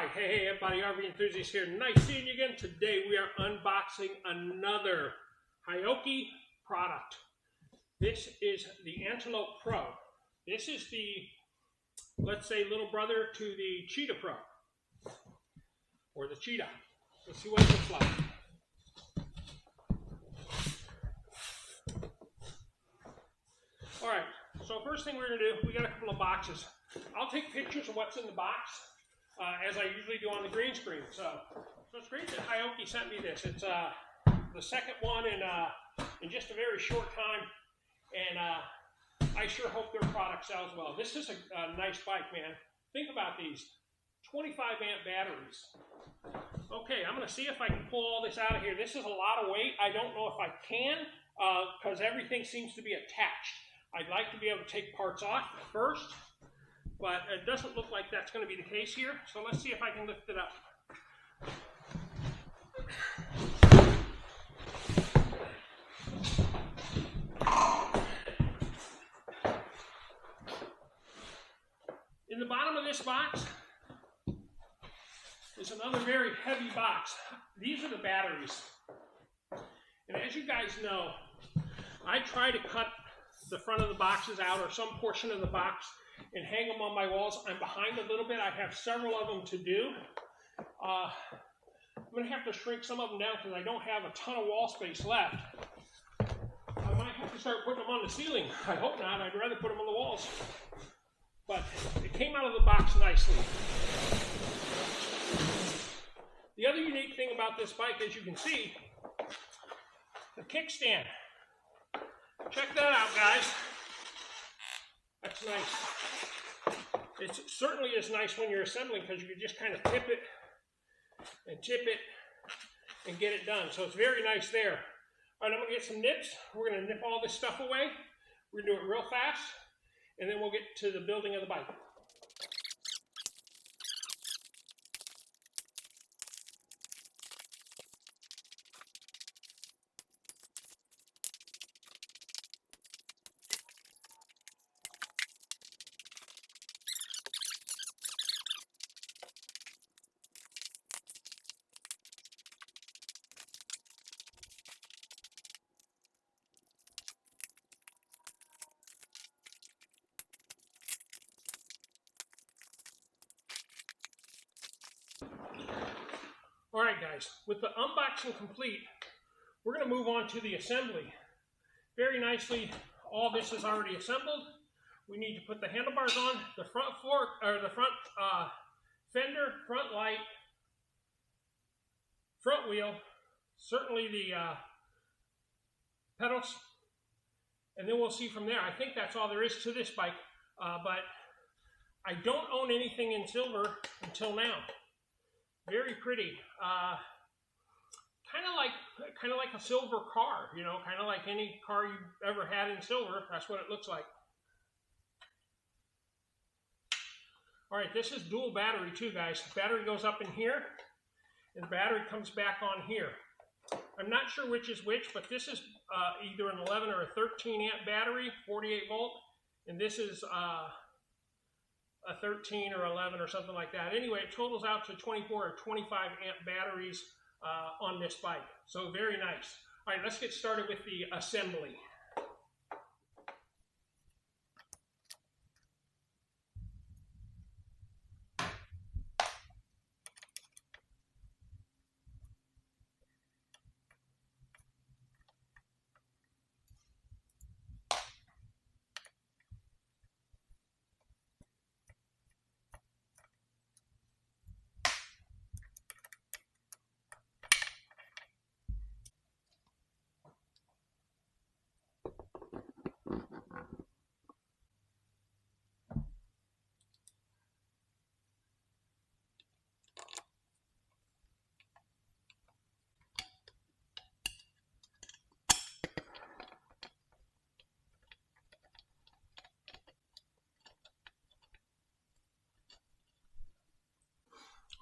Alright, hey everybody, RV Enthusiast here. Nice seeing you again. Today we are unboxing another Haoqi product. This is the Antelope Pro. This is the, let's say, little brother to the Cheetah Pro. Or the Cheetah. Let's see what it looks like. Alright, so first thing we're going to do, we got a couple of boxes. I'll take pictures of what's in the box. As I usually do on the green screen. So it's great that Haoqi sent me this. It's the second one in just a very short time, and I sure hope their product sells well. This is a nice bike, man. Think about these 25 amp batteries. Okay, I'm going to see if I can pull all this out of here. This is a lot of weight. I don't know if I can because everything seems to be attached. I'd like to be able to take parts off first. But it doesn't look like that's going to be the case here, so let's see if I can lift it up. In the bottom of this box is another very heavy box. These are the batteries. And as you guys know, I try to cut the front of the boxes out or some portion of the box and hang them on my walls. I'm behind a little bit. I have several of them to do. I'm going to have to shrink some of them down because I don't have a ton of wall space left. I might have to start putting them on the ceiling. I hope not. I'd rather put them on the walls. But it came out of the box nicely. The other unique thing about this bike, as you can see, the kickstand. Check that out, guys. That's nice. It certainly is nice when you're assembling because you can just kind of tip it and get it done. So it's very nice there. All right, I'm going to get some nips. We're going to nip all this stuff away. We're going to do it real fast, and then we'll get to the building of the bike. All right, guys, with the unboxing complete, we're going to move on to the assembly. Very nicely, all this is already assembled. We need to put the handlebars on, the front fork, or the front fender, front light, front wheel, certainly the pedals, and then we'll see from there. I think that's all there is to this bike, but I don't own anything in silver until now. Very pretty, kind of like a silver car, you know, kind of like any car you've ever had in silver. That's what it looks like. All right, this is dual battery too, guys. The battery goes up in here, and the battery comes back on here. I'm not sure which is which, but this is either an 11 or a 13 amp battery, 48 volt, and this is a 13 or 11 or something like that. Anyway, it totals out to 24 or 25 amp batteries on this bike. So very nice. All right, let's get started with the assembly.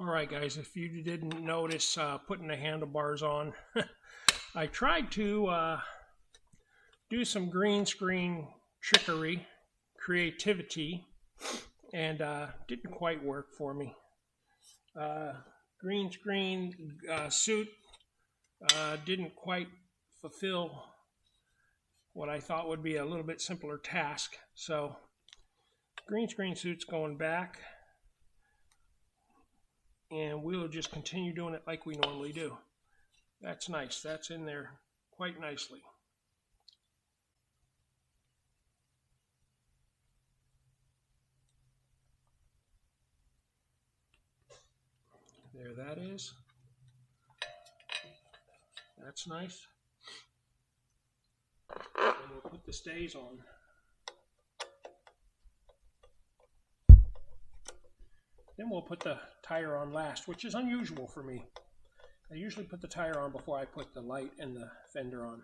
All right, guys, if you didn't notice putting the handlebars on, I tried to do some green screen trickery, creativity, and didn't quite work for me. green screen suit didn't quite fulfill what I thought would be a little bit simpler task. So green screen suit's going back, and we'll just continue doing it like we normally do. That's nice. That's in there quite nicely. There that is. That's nice. And we'll put the stays on. Then we'll put the tire on last, which is unusual for me. I usually put the tire on before I put the light and the fender on.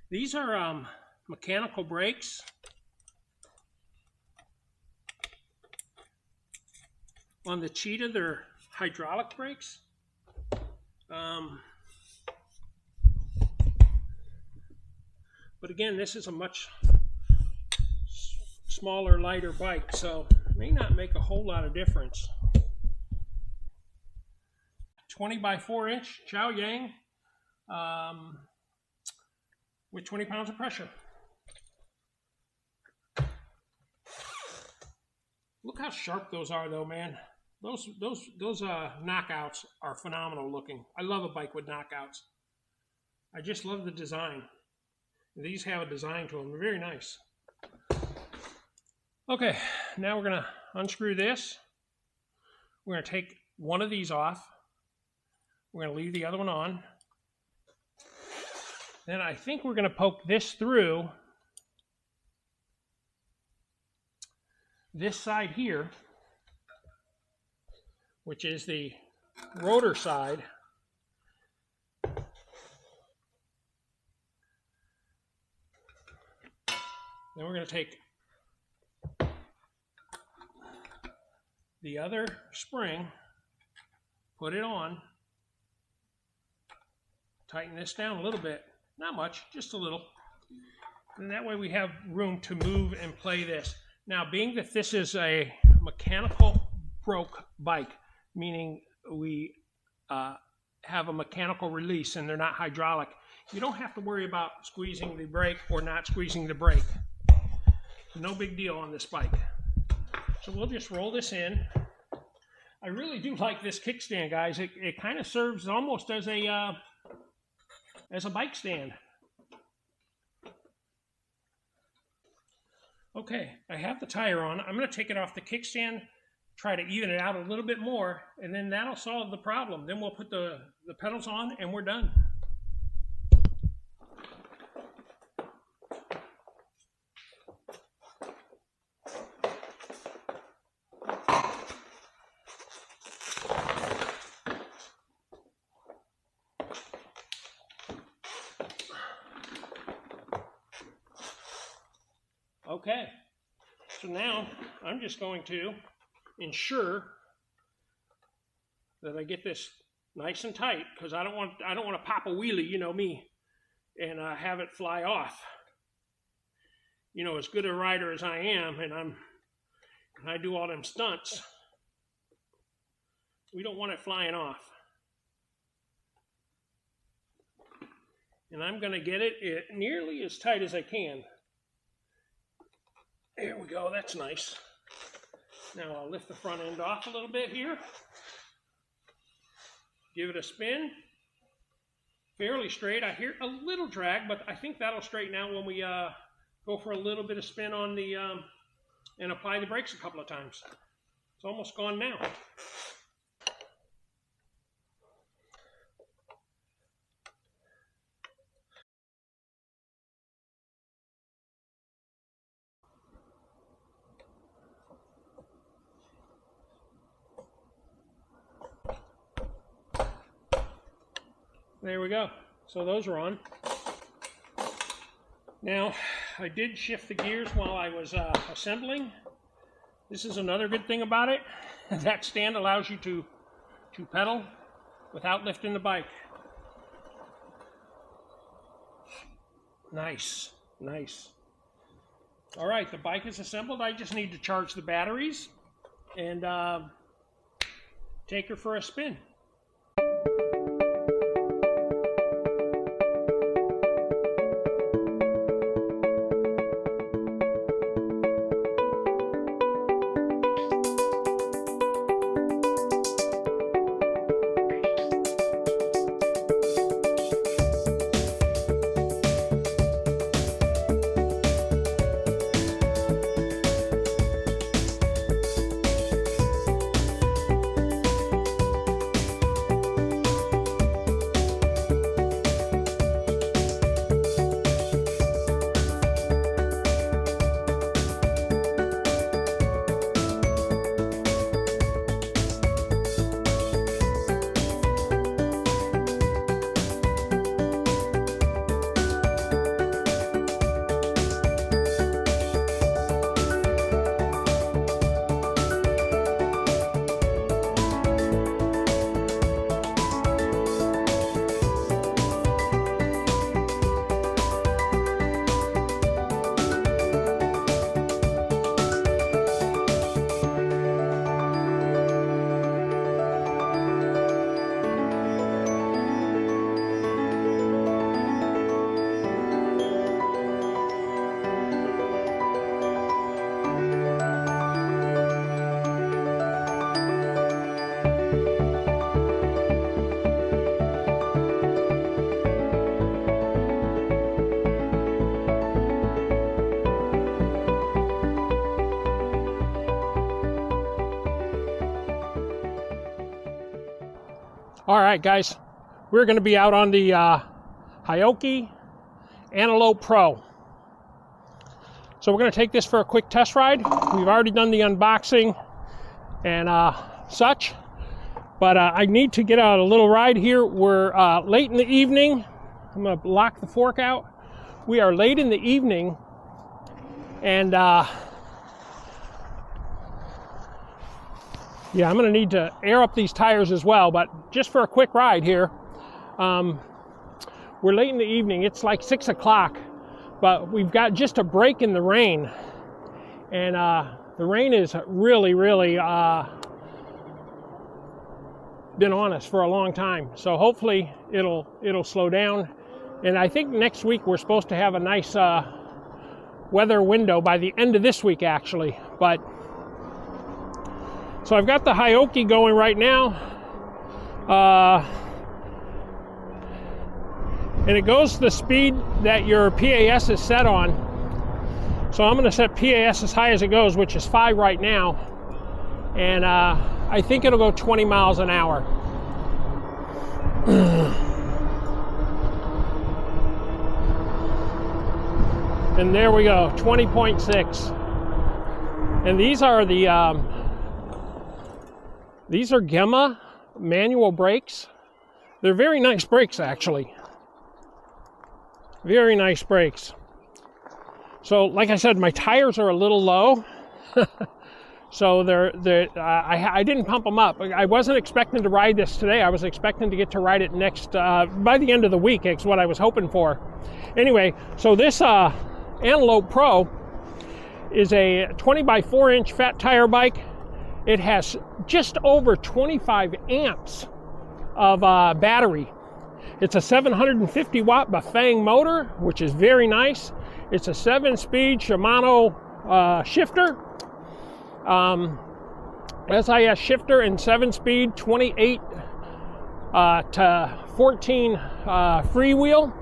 These are mechanical brakes. On the Cheetah, they're hydraulic brakes. But again, this is a much smaller, lighter bike, so it may not make a whole lot of difference. 20 by 4 inch Haoqi with 20 pounds of pressure. Look how sharp those are, though, man. Those knockouts are phenomenal looking. I love a bike with knockouts. I just love the design. These have a design to them. They're very nice. Okay, now we're going to unscrew this. We're going to take one of these off. We're going to leave the other one on. Then I think we're going to poke this through this side here, which is the rotor side. Then we're going to take the other spring, put it on, tighten this down a little bit, not much, just a little, and that way we have room to move and play this. Now, being that this is a mechanical broke bike, meaning we have a mechanical release and they're not hydraulic, you don't have to worry about squeezing the brake or not squeezing the brake. No big deal on this bike. So we'll just roll this in. I really do like this kickstand, guys. It kind of serves almost as a bike stand. Okay, I have the tire on. I'm going to take it off the kickstand, try to even it out a little bit more, and then that'll solve the problem. Then we'll put the pedals on and we're done. Okay, so now I'm just going to ensure that I get this nice and tight, because I don't want to pop a wheelie, you know me, and have it fly off. You know, as good a rider as I am, and I do all them stunts, we don't want it flying off. And I'm going to get it nearly as tight as I can. There we go, that's nice. Now I'll lift the front end off a little bit here. Give it a spin. Fairly straight. I hear a little drag, but I think that'll straighten out when we go for a little bit of spin on the, and apply the brakes a couple of times. It's almost gone now. There we go. So those are on. Now, I did shift the gears while I was assembling This is another good thing about it. That stand allows you to pedal without lifting the bike. Nice, nice. All right, the bike is assembled. I just need to charge the batteries and take her for a spin. All right, guys, we're going to be out on the Haoqi Antelope Pro. So we're going to take this for a quick test ride. We've already done the unboxing and such, but I need to get out a little ride here. We're late in the evening. I'm going to lock the fork out. We are late in the evening, and yeah, I'm going to need to air up these tires as well, but just for a quick ride here. We're late in the evening. It's like 6 o'clock, but we've got just a break in the rain. And the rain is really, really been on us for a long time. So hopefully it'll slow down. And I think next week we're supposed to have a nice weather window by the end of this week, actually. But so I've got the Haoqi going right now, and it goes to the speed that your PAS is set on. So I'm going to set PAS as high as it goes, which is 5 right now, and I think it'll go 20 miles an hour. And there we go, 20.6. And these are the these are Gemma manual brakes. They're very nice brakes, actually. Very nice brakes. So, like I said, my tires are a little low. So I didn't pump them up. I wasn't expecting to ride this today. I was expecting to get to ride it next by the end of the week. It's what I was hoping for. Anyway, so this Antelope Pro is a 20 by 4 inch fat tire bike. It has just over 25 amps of battery. It's a 750 watt Bafang motor, which is very nice. It's a 7-speed Shimano shifter, SIS shifter, and 7-speed 28 to 14 freewheel.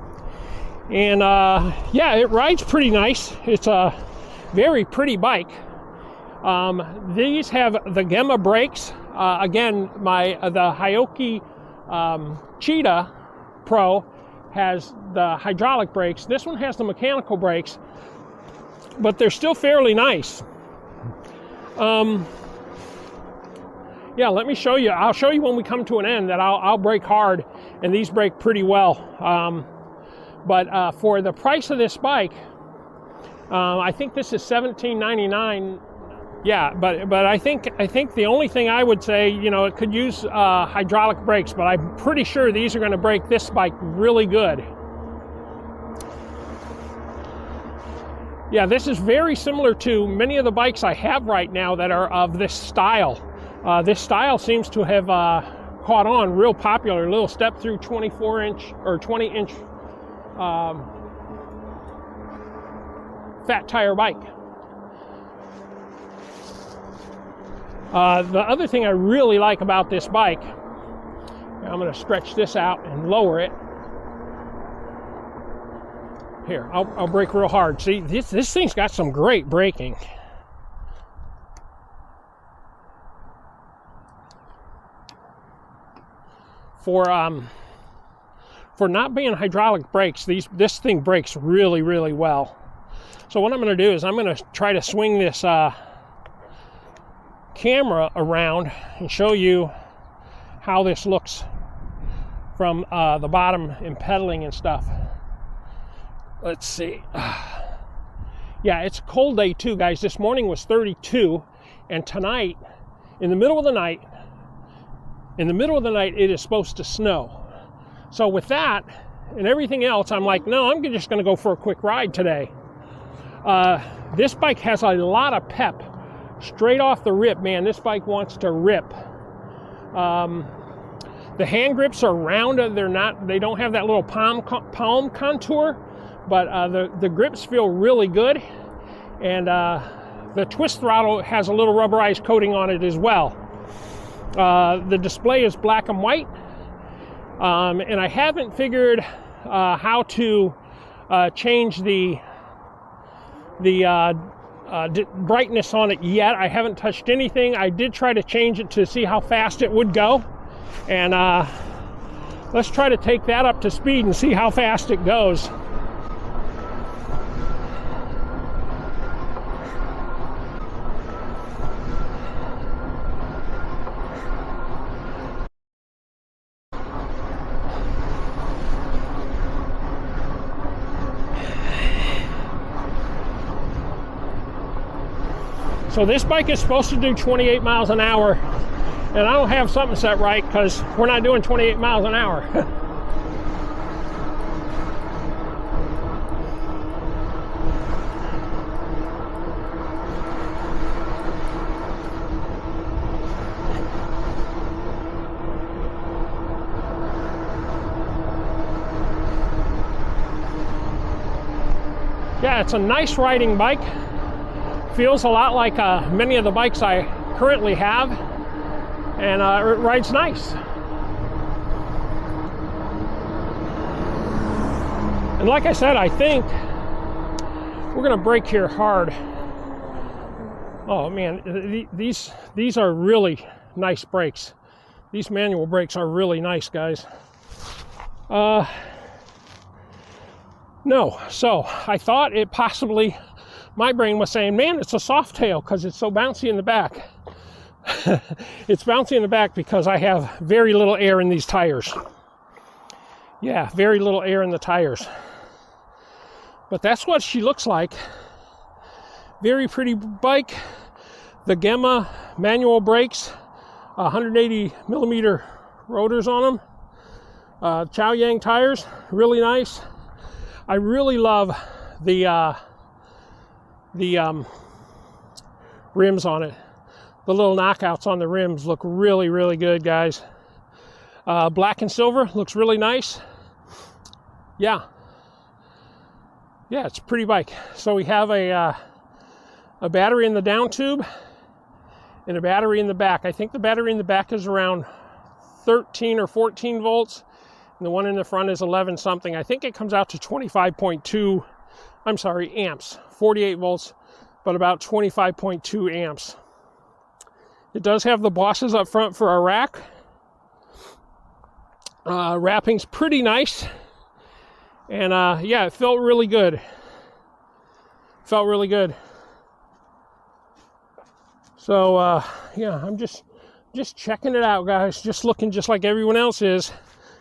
And yeah, it rides pretty nice. It's a very pretty bike. These have the Gemma brakes. Again, the Haoqi Cheetah Pro has the hydraulic brakes. This one has the mechanical brakes, but they're still fairly nice. Yeah, let me show you. I'll show you when we come to an end that I'll brake hard, and these brake pretty well. But for the price of this bike, I think this is $17.99 Yeah, but I think the only thing I would say, you know, it could use hydraulic brakes, but I'm pretty sure these are going to brake this bike really good. Yeah, this is very similar to many of the bikes I have right now that are of this style. This style seems to have caught on, real popular. Little step through 24-inch or 20-inch fat tire bike. The other thing I really like about this bike, I'm going to stretch this out and lower it. Here, I'll brake real hard. See, this thing's got some great braking. For not being hydraulic brakes, this thing brakes really, really well. So what I'm going to do is I'm going to try to swing this camera around and show you how this looks from the bottom and pedaling and stuff. Let's see. Yeah, it's a cold day too, guys. This morning was 32, and tonight, in the middle of the night, it is supposed to snow. So with that and everything else, I'm like, no, I'm just going to go for a quick ride today. This bike has a lot of pep. Straight off the rip, man, this bike wants to rip. The hand grips are round. They don't have that little palm contour, but the grips feel really good. And the twist throttle has a little rubberized coating on it as well. The display is black and white. And I haven't figured how to change the brightness on it yet. I haven't touched anything. I did try to change it to see how fast it would go, and let's try to take that up to speed and see how fast it goes. So this bike is supposed to do 28 miles an hour, and I don't have something set right because we're not doing 28 miles an hour. Yeah, it's a nice riding bike. Feels a lot like many of the bikes I currently have, and it rides nice. And like I said, I think we're gonna brake here hard. Oh man, these are really nice brakes. These manual brakes are really nice, guys. No, so I thought it possibly, my brain was saying, man, it's a soft tail because it's so bouncy in the back. It's bouncy in the back because I have very little air in these tires. Yeah, very little air in the tires. But that's what she looks like. Very pretty bike. The Gemma manual brakes, 180 millimeter rotors on them. Chow Yang tires, really nice. I really love the rims on it. The little knockouts on the rims look really, really good, guys. Black and silver looks really nice. Yeah, it's a pretty bike. So we have a battery in the down tube and a battery in the back. I think the battery in the back is around 13 or 14 volts. And the one in the front is 11 something. I think it comes out to 25.2, I'm sorry, amps. 48 volts, but about 25.2 amps. It does have the bosses up front for our rack. Wrapping's pretty nice. And yeah, it felt really good. Felt really good. So yeah, I'm just checking it out, guys. Just looking just like everyone else is,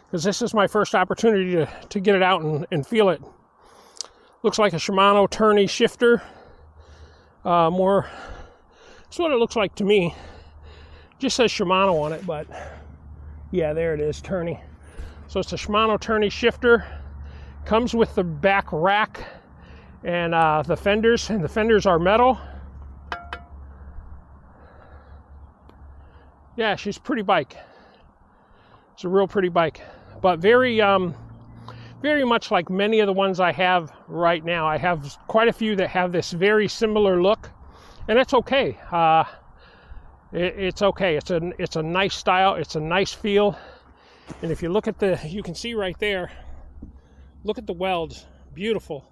because this is my first opportunity to get it out and feel it. Looks like a Shimano tourney shifter. More That's what it looks like to me. Just says Shimano on it, but yeah, there it is, tourney. So it's a Shimano tourney shifter. Comes with the back rack and the fenders, and the fenders are metal. Yeah, she's a pretty bike. It's a real pretty bike, but very much like many of the ones I have right now. I have quite a few that have this very similar look, and it's okay. It's okay. It's a nice style. It's a nice feel. And if you look at you can see right there. Look at the welds. Beautiful.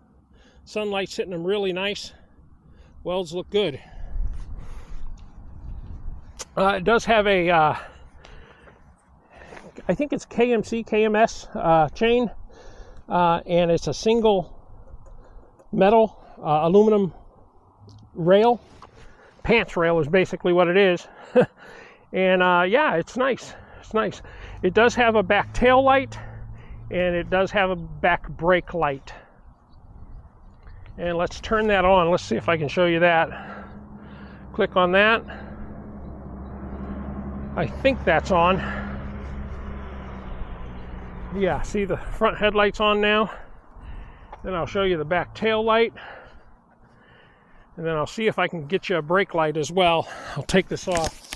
Sunlight's hitting them really nice. Welds look good. It does have a, I think it's KMS chain, and it's a single metal aluminum rail. Pants rail is basically what it is. And yeah, it's nice. It's nice. It does have a back tail light, and it does have a back brake light. And let's turn that on. Let's see if I can show you that. Click on that. I think that's on. Yeah, see the front headlights on now. Then I'll show you the back tail light. And then I'll see if I can get you a brake light as well. I'll take this off.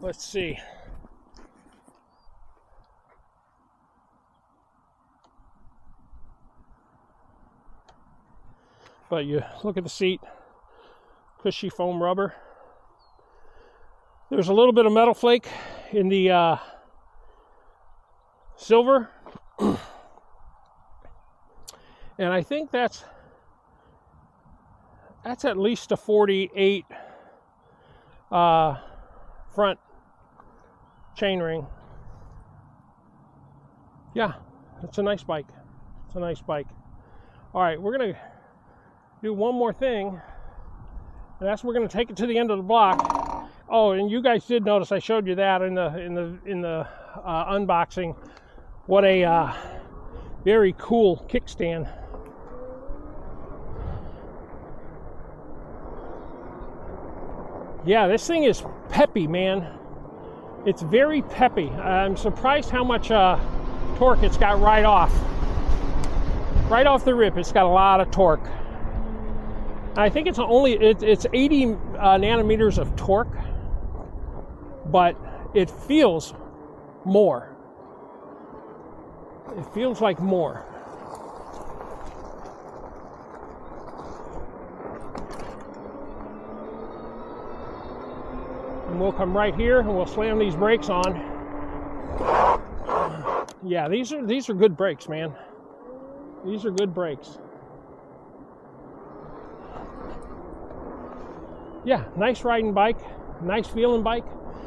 Let's see. But you look at the seat, cushy foam rubber. There's a little bit of metal flake in the silver. And I think that's at least a 48 front chainring. Yeah, it's a nice bike. It's a nice bike. All right, we're gonna do one more thing, and that's we're going to take it to the end of the block. Oh, and you guys did notice I showed you that in the unboxing. What a very cool kickstand. Yeah, this thing is peppy, man. It's very peppy. I'm surprised how much torque it's got right off. Right off the rip, it's got a lot of torque. I think it's 80 nanometers of torque, but it feels more. It feels like more. And we'll come right here and we'll slam these brakes on. Yeah, these are good brakes, man. These are good brakes. Yeah, nice riding bike, nice feeling bike.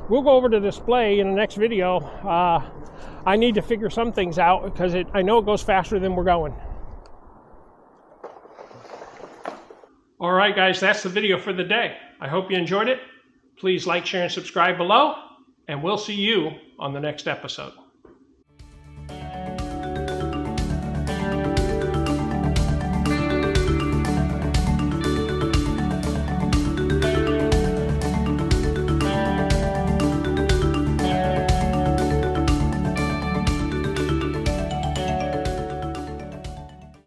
We'll go over to display in the next video. I need to figure some things out because I know it goes faster than we're going. All right, guys, that's the video for the day. I hope you enjoyed it. Please like, share, and subscribe below, and we'll see you on the next episode.